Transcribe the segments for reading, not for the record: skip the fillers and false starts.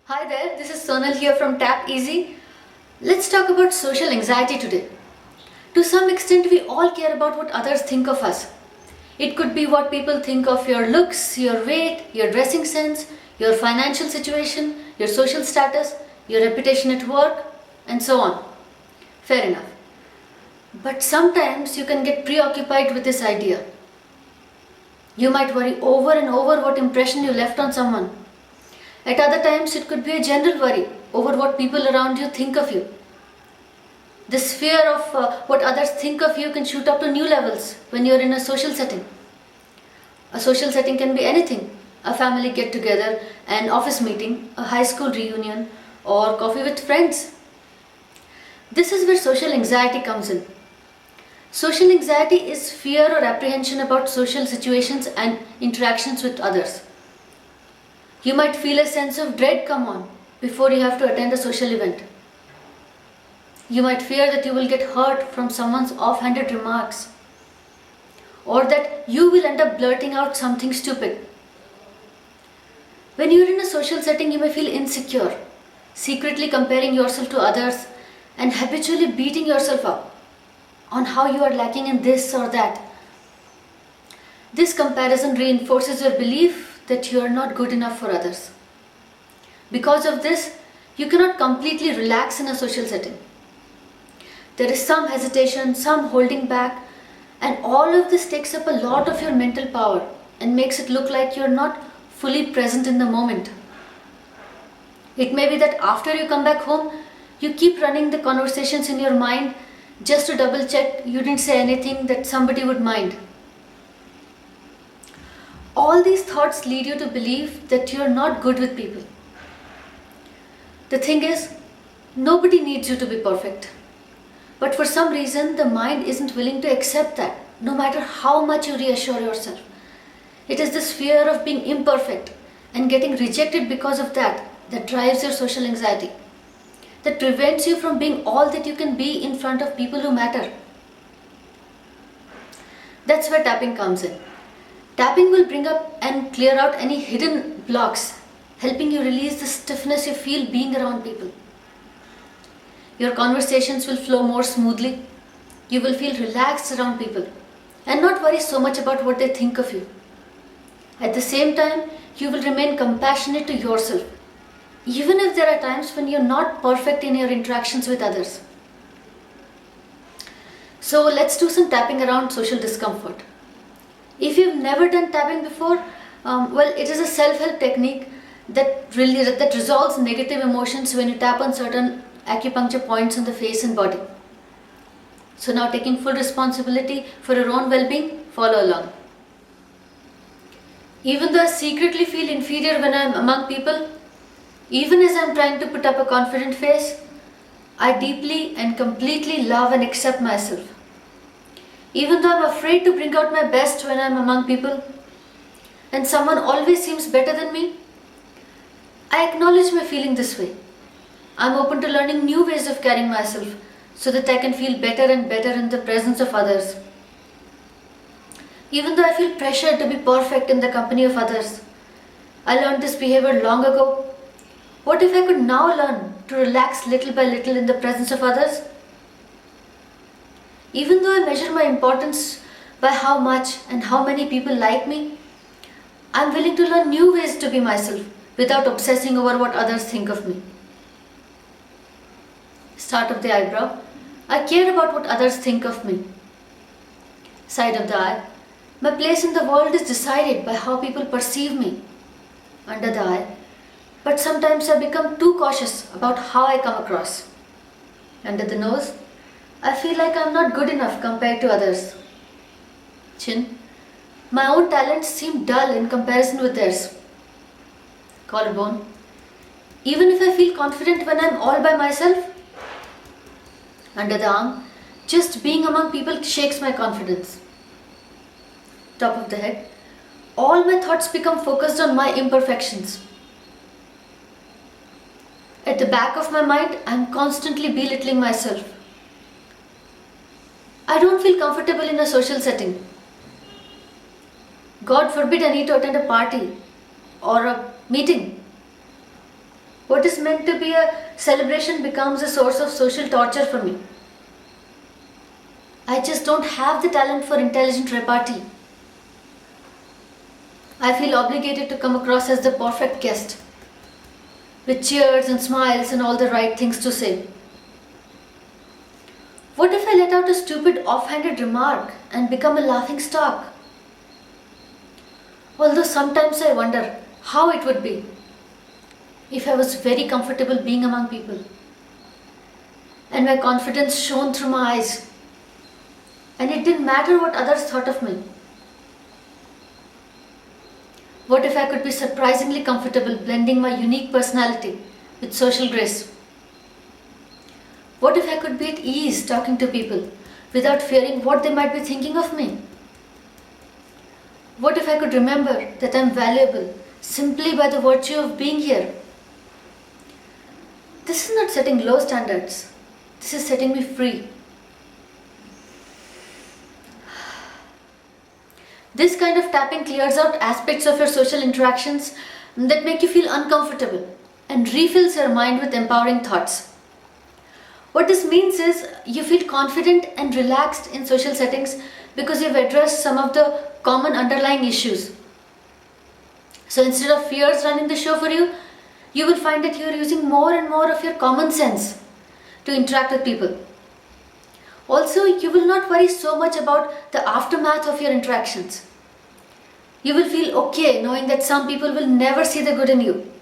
Hi there, this is Sonal here from Tap Easy. Let's talk about social anxiety today. To some extent, we all care about what others think of us. It could be what people think of your looks, your weight, your dressing sense, your financial situation, your social status, your reputation at work, and so on. Fair enough. But sometimes you can get preoccupied with this idea. You might worry over and over what impression you left on someone. At other times, it could be a general worry over what people around you think of you. This fear of what others think of you can shoot up to new levels when you're in a social setting. A social setting can be anything: a family get together, an office meeting, a high school reunion, or coffee with friends. This is where social anxiety comes in. Social anxiety is fear or apprehension about social situations and interactions with others. You might feel a sense of dread come on before you have to attend a social event. You might fear that you will get hurt from someone's offhanded remarks, or that you will end up blurting out something stupid. When you're in a social setting, you may feel insecure, secretly comparing yourself to others and habitually beating yourself up on how you are lacking in this or that. This comparison reinforces your belief that you are not good enough for others. Because of this, you cannot completely relax in a social setting. There is some hesitation, some holding back, and all of this takes up a lot of your mental power and makes it look like you're not fully present in the moment. It may be that after you come back home, you keep running the conversations in your mind just to double check you didn't say anything that somebody would mind. All these thoughts lead you to believe that you are not good with people. The thing is, nobody needs you to be perfect. But for some reason, the mind isn't willing to accept that, no matter how much you reassure yourself. It is this fear of being imperfect and getting rejected because of that drives your social anxiety, that prevents you from being all that you can be in front of people who matter. That's where tapping comes in. Tapping will bring up and clear out any hidden blocks, helping you release the stiffness you feel being around people. Your conversations will flow more smoothly. You will feel relaxed around people and not worry so much about what they think of you. At the same time, you will remain compassionate to yourself, even if there are times when you're not perfect in your interactions with others. So let's do some tapping around social discomfort. If you've never done tapping before, it is a self-help technique that resolves negative emotions when you tap on certain acupuncture points on the face and body. So now, taking full responsibility for your own well-being, follow along. Even though I secretly feel inferior when I'm among people, even as I'm trying to put up a confident face, I deeply and completely love and accept myself. Even though I'm afraid to bring out my best when I'm among people, and someone always seems better than me, I acknowledge my feeling this way. I'm open to learning new ways of carrying myself so that I can feel better and better in the presence of others. Even though I feel pressured to be perfect in the company of others, I learned this behavior long ago. What if I could now learn to relax little by little in the presence of others? Even though I measure my importance by how much and how many people like me, I'm willing to learn new ways to be myself without obsessing over what others think of me. Start of the eyebrow. I care about what others think of me. Side of the eye. My place in the world is decided by how people perceive me. Under the eye. But sometimes I become too cautious about how I come across. Under the nose. I feel like I'm not good enough compared to others. Chin. My own talents seem dull in comparison with theirs. Collarbone. Even if I feel confident when I'm all by myself. Under the arm. Just being among people shakes my confidence. Top of the head. All my thoughts become focused on my imperfections. At the back of my mind, I'm constantly belittling myself. I don't feel comfortable in a social setting. God forbid I need to attend a party or a meeting. What is meant to be a celebration becomes a source of social torture for me. I just don't have the talent for intelligent repartee. I feel obligated to come across as the perfect guest, with cheers and smiles and all the right things to say. What if I let out a stupid offhanded remark and become a laughing stock? Although sometimes I wonder how it would be if I was very comfortable being among people and my confidence shone through my eyes and it didn't matter what others thought of me. What if I could be surprisingly comfortable blending my unique personality with social grace? What if I could be at ease talking to people without fearing what they might be thinking of me? What if I could remember that I'm valuable simply by the virtue of being here? This is not setting low standards. This is setting me free. This kind of tapping clears out aspects of your social interactions that make you feel uncomfortable and refills your mind with empowering thoughts. What this means is you feel confident and relaxed in social settings because you've addressed some of the common underlying issues. So instead of fears running the show for you, you will find that you're using more and more of your common sense to interact with people. Also, you will not worry so much about the aftermath of your interactions. You will feel okay knowing that some people will never see the good in you.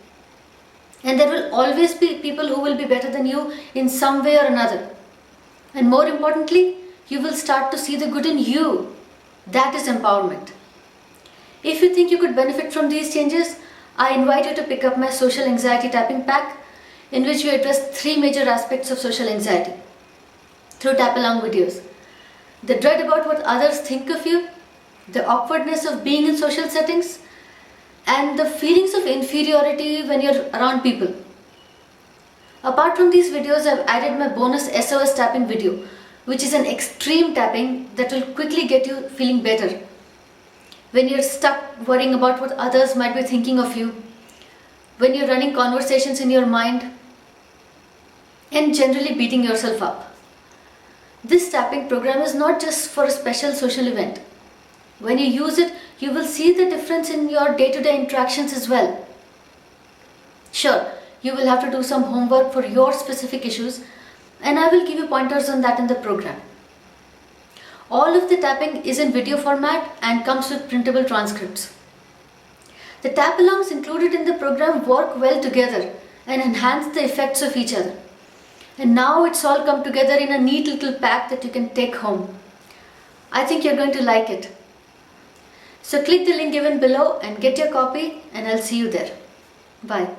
And there will always be people who will be better than you in some way or another. And more importantly, you will start to see the good in you. That is empowerment. If you think you could benefit from these changes, I invite you to pick up my social anxiety tapping pack, in which we address 3 major aspects of social anxiety through tap along videos. The dread about what others think of you, the awkwardness of being in social settings, and the feelings of inferiority when you're around people. Apart from these videos, I've added my bonus SOS tapping video, which is an extreme tapping that will quickly get you feeling better when you're stuck worrying about what others might be thinking of you, when you're running conversations in your mind, and generally beating yourself up. This tapping program is not just for a special social event. When you use it, you will see the difference in your day-to-day interactions as well. Sure, you will have to do some homework for your specific issues, and I will give you pointers on that in the program. All of the tapping is in video format and comes with printable transcripts. The tap-alongs included in the program work well together and enhance the effects of each other. And now it's all come together in a neat little pack that you can take home. I think you're going to like it. So click the link given below and get your copy, and I'll see you there. Bye.